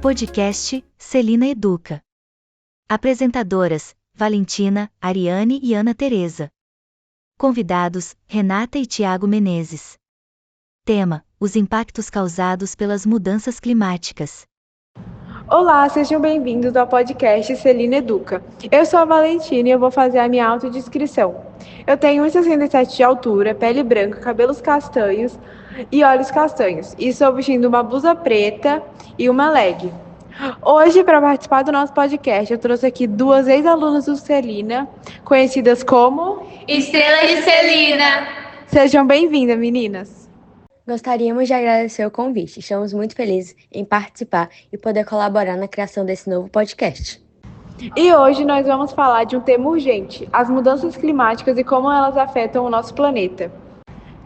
Podcast Celina Educa. Apresentadoras: Valentina, Ariane e Ana Tereza. Convidados: Renata e Tiago Menezes. Tema: os impactos causados pelas mudanças climáticas. Olá, sejam bem-vindos ao podcast Celina Educa. Eu sou a Valentina e eu vou fazer a minha autodescrição. Eu tenho 1,67 de altura, pele branca, cabelos castanhos e olhos castanhos. E estou vestindo uma blusa preta e uma leg. Hoje, para participar do nosso podcast, eu trouxe aqui duas ex-alunas do Celina, conhecidas como Estrela de Celina. Sejam bem-vindas, meninas. Gostaríamos de agradecer o convite. Estamos muito felizes em participar e poder colaborar na criação desse novo podcast. E hoje nós vamos falar de um tema urgente: as mudanças climáticas e como elas afetam o nosso planeta.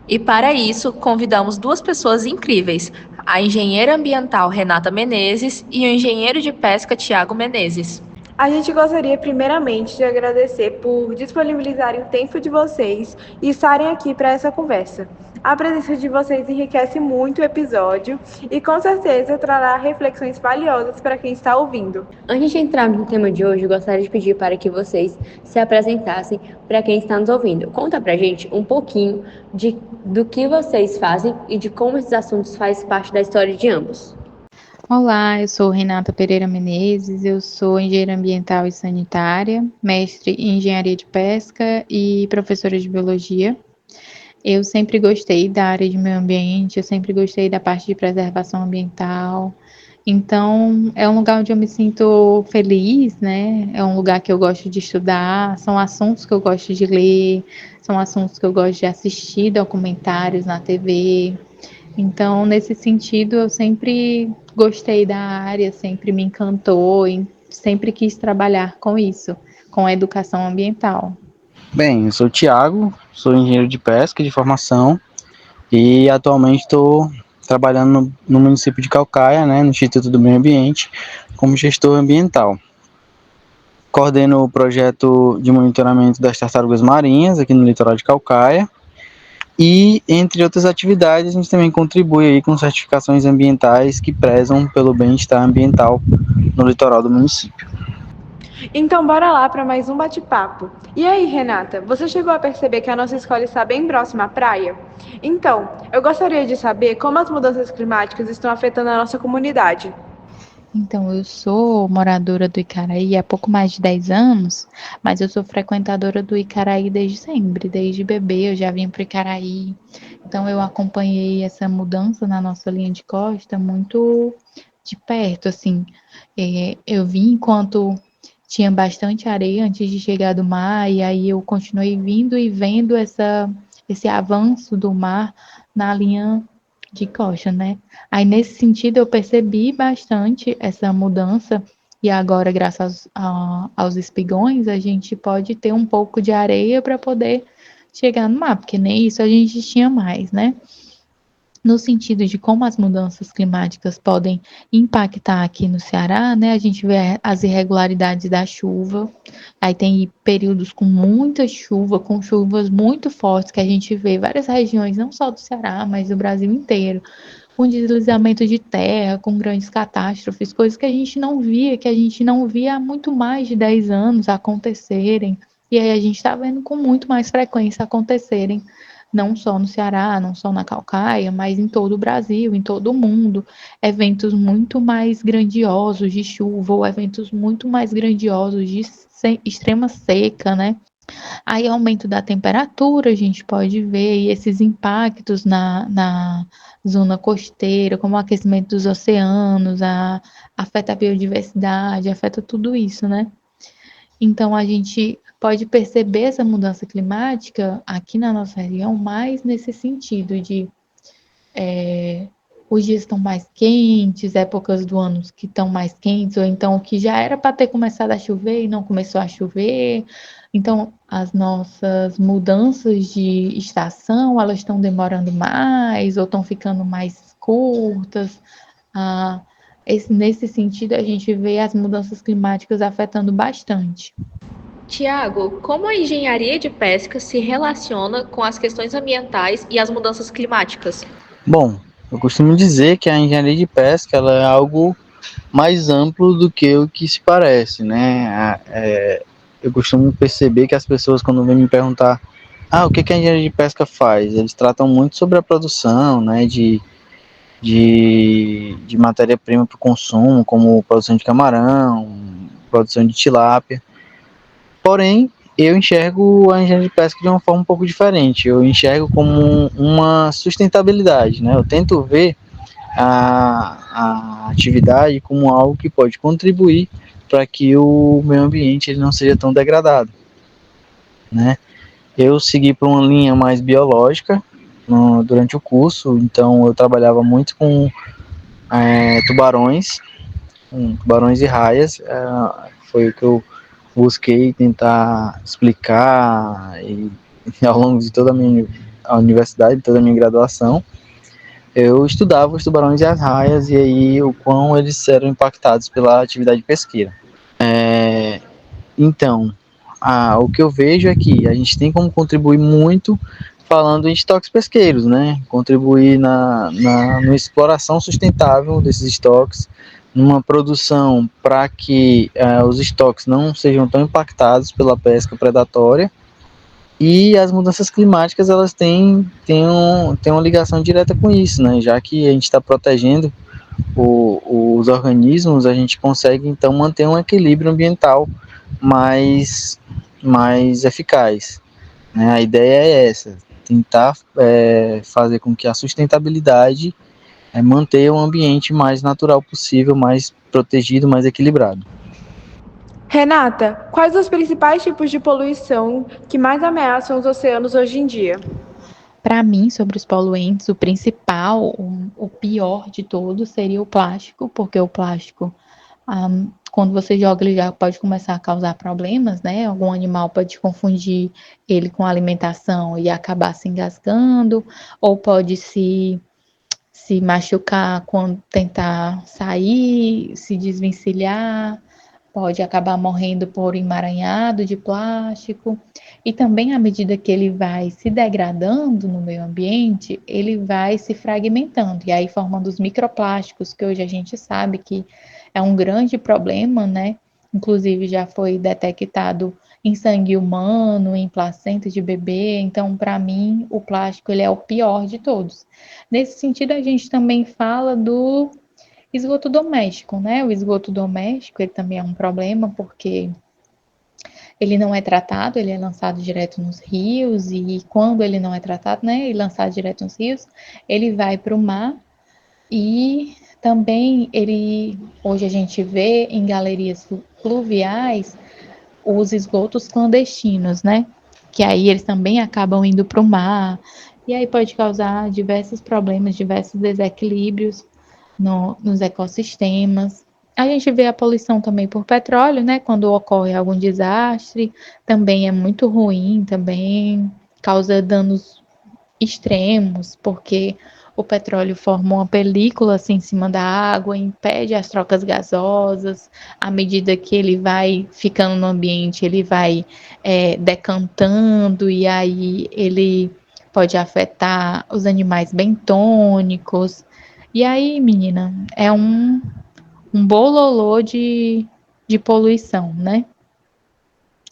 E para isso, convidamos duas pessoas incríveis, a engenheira ambiental Renata Menezes e o engenheiro de pesca Tiago Menezes. A gente gostaria primeiramente de agradecer por disponibilizarem o tempo de vocês e estarem aqui para essa conversa. A presença de vocês enriquece muito o episódio e com certeza trará reflexões valiosas para quem está ouvindo. Antes de entrar no tema de hoje, eu gostaria de pedir para que vocês se apresentassem para quem está nos ouvindo. Conta pra gente um pouquinho do que vocês fazem e de como esses assuntos fazem parte da história de ambos. Olá, eu sou Renata Pereira Menezes, eu sou engenheira ambiental e sanitária, mestre em engenharia de pesca e professora de biologia. Eu sempre gostei da área de meio ambiente, eu sempre gostei da parte de preservação ambiental. Então, é um lugar onde eu me sinto feliz, né? É um lugar que eu gosto de estudar, são assuntos que eu gosto de ler, são assuntos que eu gosto de assistir documentários na TV. Então, nesse sentido, eu sempre gostei da área, sempre me encantou e sempre quis trabalhar com isso, com a educação ambiental. Bem, eu sou o Tiago, sou engenheiro de pesca de formação e atualmente estou trabalhando no município de Caucaia, né, no Instituto do Meio Ambiente, como gestor ambiental. Coordeno o projeto de monitoramento das tartarugas marinhas aqui no litoral de Caucaia e, entre outras atividades, a gente também contribui aí com certificações ambientais que prezam pelo bem-estar ambiental no litoral do município. Então, bora lá para mais um bate-papo. E aí, Renata, você chegou a perceber que a nossa escola está bem próxima à praia? Então, eu gostaria de saber como as mudanças climáticas estão afetando a nossa comunidade. Então, eu sou moradora do Icaraí há pouco mais de 10 anos, mas eu sou frequentadora do Icaraí desde sempre, desde bebê eu já vim para o Icaraí. Então, eu acompanhei essa mudança na nossa linha de costa muito de perto, assim. Eu vim enquanto tinha bastante areia antes de chegar do mar, e aí eu continuei vindo e vendo esse avanço do mar na linha de costa, né? Aí, nesse sentido, eu percebi bastante essa mudança, e agora, graças aos espigões, a gente pode ter um pouco de areia para poder chegar no mar, porque nem isso a gente tinha mais, né? No sentido de como as mudanças climáticas podem impactar aqui no Ceará, né? A gente vê as irregularidades da chuva, aí tem períodos com muita chuva, com chuvas muito fortes, que a gente vê várias regiões, não só do Ceará, mas do Brasil inteiro, com deslizamento de terra, com grandes catástrofes, coisas que a gente não via, há muito mais de 10 anos acontecerem, e aí a gente está vendo com muito mais frequência acontecerem, não só no Ceará, não só na Caucaia, mas em todo o Brasil, em todo o mundo, eventos muito mais grandiosos de chuva, ou eventos muito mais grandiosos de extrema seca, né? Aí, aumento da temperatura, a gente pode ver e esses impactos na zona costeira, como o aquecimento dos oceanos, afeta a biodiversidade, afeta tudo isso, né? Então, a gente pode perceber essa mudança climática aqui na nossa região mais nesse sentido de os dias estão mais quentes, épocas do ano que estão mais quentes, ou então o que já era para ter começado a chover e não começou a chover. Então, as nossas mudanças de estação, elas estão demorando mais ou estão ficando mais curtas. Nesse sentido, a gente vê as mudanças climáticas afetando bastante. Tiago, como a engenharia de pesca se relaciona com as questões ambientais e as mudanças climáticas? Bom, eu costumo dizer que a engenharia de pesca ela é algo mais amplo do que o que se parece, né? Eu costumo perceber que as pessoas, quando vêm me perguntar o que a engenharia de pesca faz, eles tratam muito sobre a produção, né, de matéria-prima para o consumo, como produção de camarão, produção de tilápia. Porém, eu enxergo a engenharia de pesca de uma forma um pouco diferente. Eu enxergo como uma sustentabilidade, né? Eu tento ver a atividade como algo que pode contribuir para que o meio ambiente ele não seja tão degradado, né? Eu segui por uma linha mais biológica durante o curso, então eu trabalhava muito com tubarões, tubarões e raias, foi o que eu busquei tentar explicar e ao longo de toda a universidade, toda a minha graduação, eu estudava os tubarões e as raias e aí o quão eles eram impactados pela atividade pesqueira. Então, o que eu vejo é que a gente tem como contribuir muito falando em estoques pesqueiros, né? Contribuir na exploração sustentável desses estoques, numa produção para que os estoques não sejam tão impactados pela pesca predatória. E as mudanças climáticas elas têm uma ligação direta com isso, né? Já que a gente está protegendo os organismos, a gente consegue então manter um equilíbrio ambiental mais eficaz, né? A ideia é essa, tentar fazer com que a sustentabilidade mantenha um ambiente mais natural possível, mais protegido, mais equilibrado. Renata, quais os principais tipos de poluição que mais ameaçam os oceanos hoje em dia? Para mim, sobre os poluentes, o principal, o pior de todos seria o plástico, porque o plástico, quando você joga, ele já pode começar a causar problemas, né? Algum animal pode confundir ele com alimentação e acabar se engasgando, ou pode se machucar quando tentar sair, se desvencilhar, pode acabar morrendo por emaranhado de plástico. E também, à medida que ele vai se degradando no meio ambiente, ele vai se fragmentando, e aí formando os microplásticos, que hoje a gente sabe que é um grande problema, né? Inclusive já foi detectado em sangue humano, em placenta de bebê. Então, para mim, o plástico ele é o pior de todos. Nesse sentido, a gente também fala do esgoto doméstico, né? O esgoto doméstico ele também é um problema porque ele não é tratado, ele é lançado direto nos rios e quando ele não é tratado, né, e lançado direto nos rios, ele vai para o mar e também hoje a gente vê em galerias fluviais os esgotos clandestinos, né? Que aí eles também acabam indo para o mar e aí pode causar diversos problemas, diversos desequilíbrios nos ecossistemas. A gente vê a poluição também por petróleo, né? Quando ocorre algum desastre, também é muito ruim, também causa danos extremos, porque o petróleo forma uma película assim em cima da água, impede as trocas gasosas. À medida que ele vai ficando no ambiente, ele vai decantando e aí ele pode afetar os animais bentônicos. E aí, menina, é um bololô de poluição, né?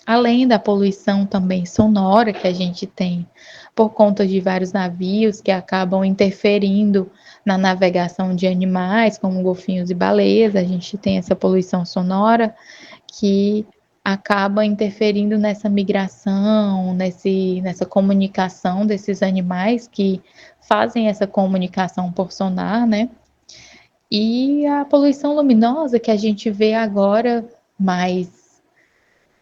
Além da poluição também sonora que a gente tem por conta de vários navios que acabam interferindo na navegação de animais, como golfinhos e baleias, a gente tem essa poluição sonora que acaba interferindo nessa migração, nessa comunicação desses animais que fazem essa comunicação por sonar, né? E a poluição luminosa que a gente vê agora mais,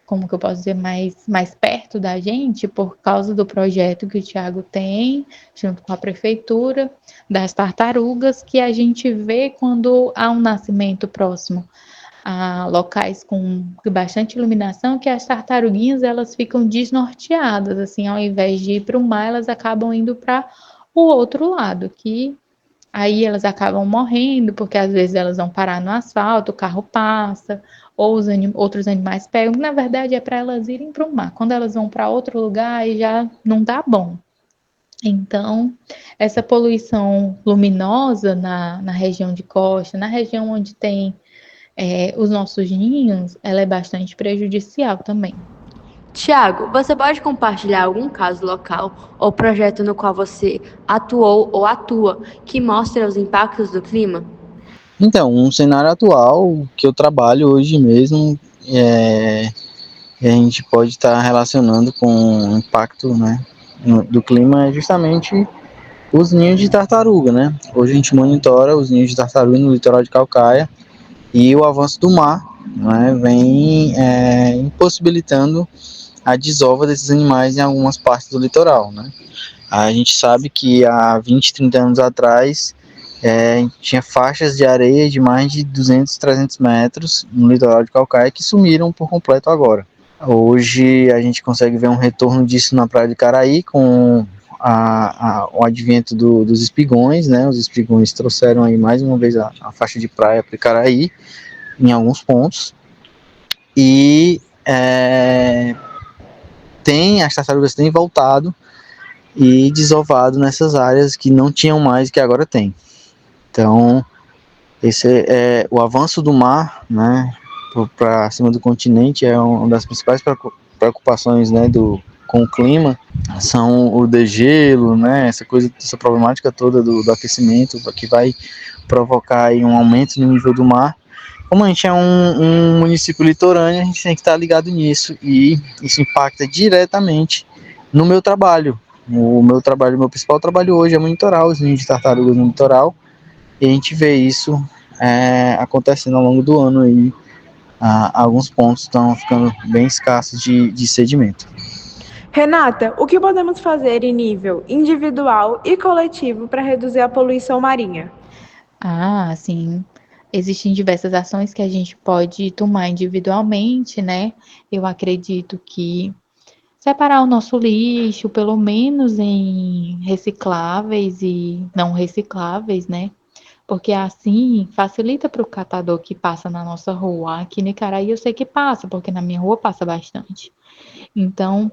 como que eu posso dizer, mais perto da gente, por causa do projeto que o Tiago tem, junto com a prefeitura, das tartarugas, que a gente vê quando há um nascimento próximo a locais com bastante iluminação, que as tartaruguinhas elas ficam desnorteadas, assim, ao invés de ir para o mar, elas acabam indo para o outro lado, que aí elas acabam morrendo, porque às vezes elas vão parar no asfalto, o carro passa, ou outros animais pegam. Na verdade, é para elas irem para o mar. Quando elas vão para outro lugar, aí já não dá bom. Então, essa poluição luminosa na região de costa, na região onde tem os nossos ninhos, ela é bastante prejudicial também. Tiago, você pode compartilhar algum caso local ou projeto no qual você atuou ou atua que mostre os impactos do clima? Então, um cenário atual que eu trabalho hoje mesmo, é, a gente pode estar relacionando com o impacto, né, do clima, é justamente os ninhos de tartaruga, né? Hoje a gente monitora os ninhos de tartaruga no litoral de Calcaia e o avanço do mar, né, vem impossibilitando a desova desses animais em algumas partes do litoral, né? A gente sabe que há 20, 30 anos atrás tinha faixas de areia de mais de 200, 300 metros no litoral de Calcaia que sumiram por completo agora. Hoje a gente consegue ver um retorno disso na praia de Caraí com o advento dos espigões, né? Os espigões trouxeram aí mais uma vez a faixa de praia para Caraí em alguns pontos e as tartarugas têm voltado e desovado nessas áreas que não tinham mais e que agora tem. Então, esse é o avanço do mar, né, para cima do continente é uma das principais preocupações, né, com o clima, são o degelo, né, essa problemática toda do aquecimento que vai provocar aí um aumento no nível do mar. Como a gente é um município litorâneo, a gente tem que estar ligado nisso e isso impacta diretamente no meu trabalho. Meu principal trabalho hoje é monitorar os ninhos de tartarugas no litoral e a gente vê isso acontecendo ao longo do ano aí. Alguns pontos estão ficando bem escassos de sedimento. Renata, o que podemos fazer em nível individual e coletivo para reduzir a poluição marinha? Sim. Existem diversas ações que a gente pode tomar individualmente, né? Eu acredito que separar o nosso lixo, pelo menos em recicláveis e não recicláveis, né? Porque assim facilita para o catador que passa na nossa rua. Aqui em Icaraí eu sei que passa, porque na minha rua passa bastante. Então,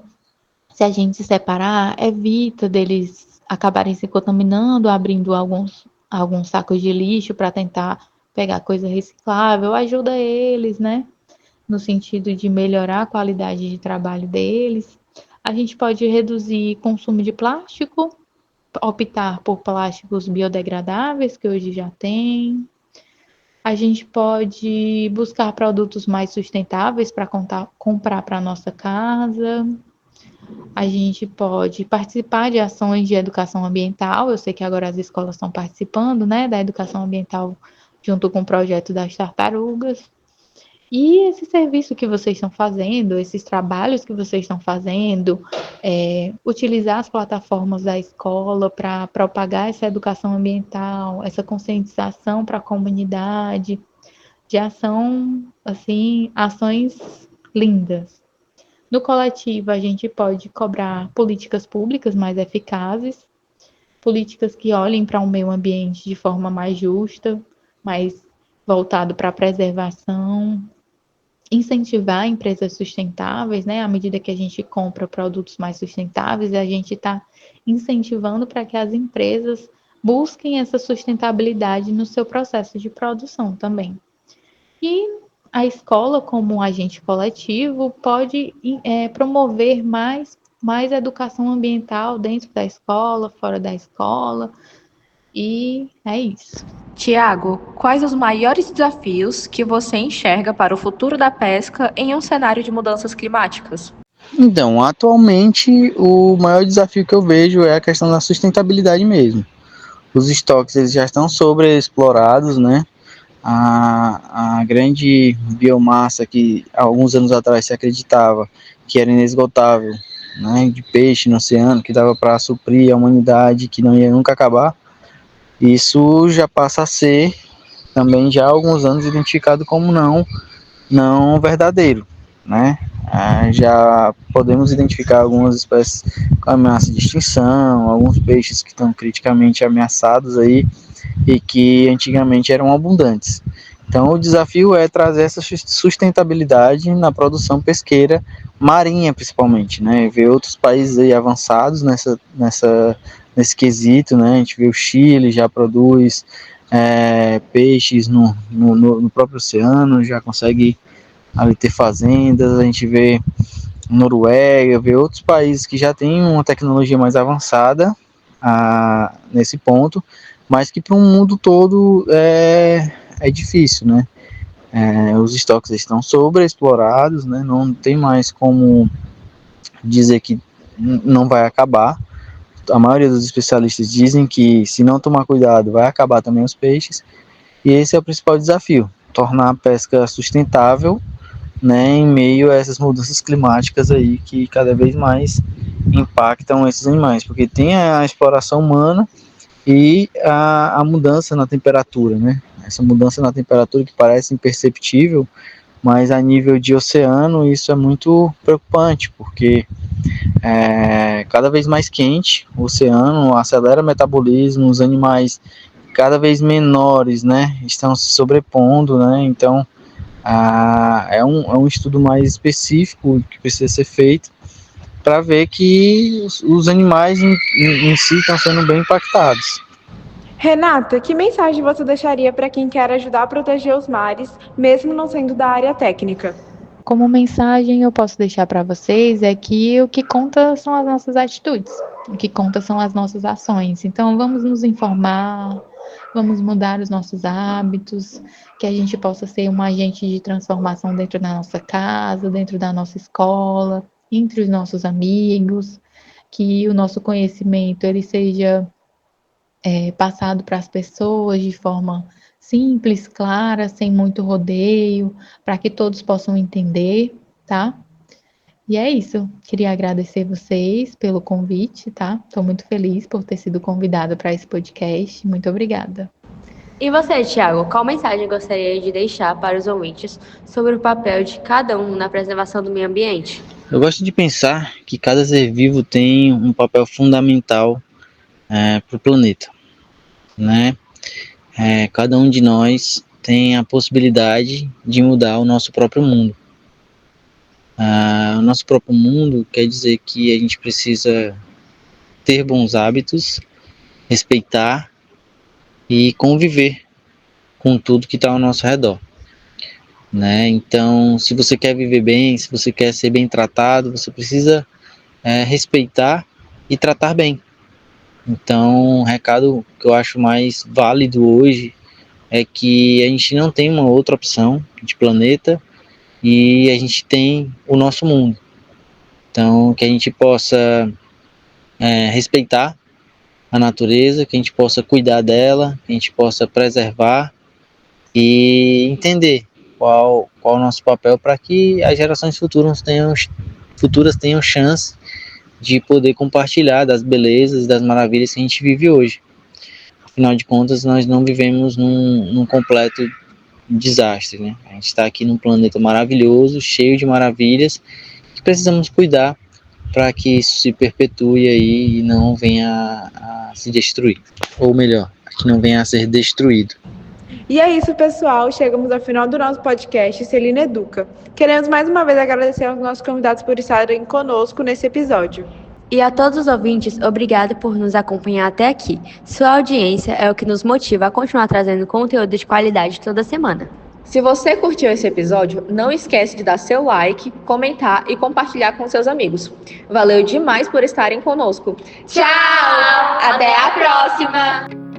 se a gente se separar, evita deles acabarem se contaminando, abrindo alguns sacos de lixo para tentar pegar coisa reciclável, ajuda eles, né? No sentido de melhorar a qualidade de trabalho deles. A gente pode reduzir consumo de plástico, optar por plásticos biodegradáveis, que hoje já tem. A gente pode buscar produtos mais sustentáveis para comprar para nossa casa. A gente pode participar de ações de educação ambiental. Eu sei que agora as escolas estão participando, né, da educação ambiental junto com o projeto das tartarugas. E esse serviço que vocês estão fazendo, esses trabalhos que vocês estão fazendo, utilizar as plataformas da escola para propagar essa educação ambiental, essa conscientização para a comunidade, de ação, assim, ações lindas. No coletivo, a gente pode cobrar políticas públicas mais eficazes, políticas que olhem para o meio ambiente de forma mais justa, mais voltado para a preservação, incentivar empresas sustentáveis, né? À medida que a gente compra produtos mais sustentáveis, a gente está incentivando para que as empresas busquem essa sustentabilidade no seu processo de produção também. E a escola, como um agente coletivo, pode promover mais educação ambiental dentro da escola, fora da escola, e é isso. Tiago, quais os maiores desafios que você enxerga para o futuro da pesca em um cenário de mudanças climáticas? Então, atualmente, o maior desafio que eu vejo é a questão da sustentabilidade mesmo. Os estoques eles já estão sobreexplorados, né? A grande biomassa que alguns anos atrás se acreditava que era inesgotável, né, de peixe no oceano, que dava para suprir a humanidade, que não ia nunca acabar, isso já passa a ser também já há alguns anos identificado como não verdadeiro, né? Já podemos identificar algumas espécies com ameaça de extinção, alguns peixes que estão criticamente ameaçados aí e que antigamente eram abundantes. Então, o desafio é trazer essa sustentabilidade na produção pesqueira marinha, principalmente, né? Ver outros países aí avançados nesse quesito, né? A gente vê o Chile já produz, peixes no próprio oceano, já consegue ali ter fazendas. A gente vê Noruega, vê outros países que já têm uma tecnologia mais avançada nesse ponto, mas que para o mundo todo é difícil, né? Os estoques estão sobreexplorados, né? Não tem mais como dizer que não vai acabar. A maioria dos especialistas dizem que se não tomar cuidado vai acabar também os peixes, e esse é o principal desafio, tornar a pesca sustentável, né, em meio a essas mudanças climáticas aí que cada vez mais impactam esses animais, porque tem a exploração humana e a mudança na temperatura, né? Essa mudança na temperatura que parece imperceptível, mas a nível de oceano isso é muito preocupante, porque cada vez mais quente, o oceano acelera o metabolismo, os animais cada vez menores, né, estão se sobrepondo, né, então é um estudo mais específico que precisa ser feito para ver que os animais em si estão sendo bem impactados. Renata, que mensagem você deixaria para quem quer ajudar a proteger os mares, mesmo não sendo da área técnica? Como mensagem, eu posso deixar para vocês é que o que conta são as nossas atitudes, o que conta são as nossas ações. Então, vamos nos informar, vamos mudar os nossos hábitos, que a gente possa ser um agente de transformação dentro da nossa casa, dentro da nossa escola, entre os nossos amigos, que o nosso conhecimento ele seja passado para as pessoas de forma simples, clara, sem muito rodeio, para que todos possam entender, tá? E é isso. Queria agradecer vocês pelo convite, tá? Estou muito feliz por ter sido convidada para esse podcast. Muito obrigada. E você, Thiago, qual mensagem gostaria de deixar para os ouvintes sobre o papel de cada um na preservação do meio ambiente? Eu gosto de pensar que cada ser vivo tem um papel fundamental para o planeta, né? Cada um de nós tem a possibilidade de mudar o nosso próprio mundo. O nosso próprio mundo quer dizer que a gente precisa ter bons hábitos, respeitar e conviver com tudo que está ao nosso redor, né? Então, se você quer viver bem, se você quer ser bem tratado, você precisa respeitar e tratar bem. Então, o recado que eu acho mais válido hoje é que a gente não tem uma outra opção de planeta e a gente tem o nosso mundo. Então, que a gente possa respeitar a natureza, que a gente possa cuidar dela, que a gente possa preservar e entender qual o nosso papel para que as gerações futuras tenham chance de poder compartilhar das belezas, das maravilhas que a gente vive hoje. Afinal de contas, nós não vivemos num completo desastre, né? A gente está aqui num planeta maravilhoso, cheio de maravilhas, que precisamos cuidar para que isso se perpetue aí e não venha a se destruir. Ou melhor, que não venha a ser destruído. E é isso, pessoal. Chegamos ao final do nosso podcast Celina Educa. Queremos mais uma vez agradecer aos nossos convidados por estarem conosco nesse episódio. E a todos os ouvintes, obrigado por nos acompanhar até aqui. Sua audiência é o que nos motiva a continuar trazendo conteúdo de qualidade toda semana. Se você curtiu esse episódio, não esquece de dar seu like, comentar e compartilhar com seus amigos. Valeu demais por estarem conosco. Tchau! Até a próxima!